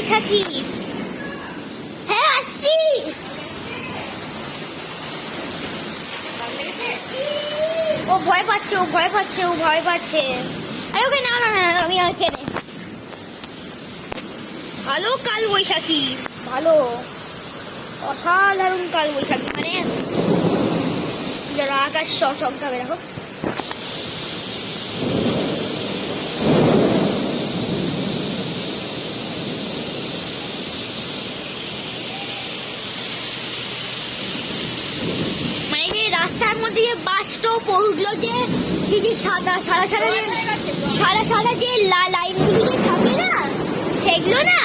বৈশাখী। হ্যাঁ আসছি। ও ভয় পাচ্ছে, ও ভয় পাচ্ছে, ও ভয় পাচ্ছে। আরে ওকে না না না না, আমি আর কেনে ভালো কাল বৈশাখী, ভালো অসাধারণ কাল বৈশাখী, মানে যারা আকাশ চকচকাবে দেখো। মানে যে রাস্তার মধ্যে যে বাসটাও পড়লো যে কি যে সাদা সাদা সাদা যে সাদা সাদা যে লাইনগুলো যে থাকে না, সেগুলো না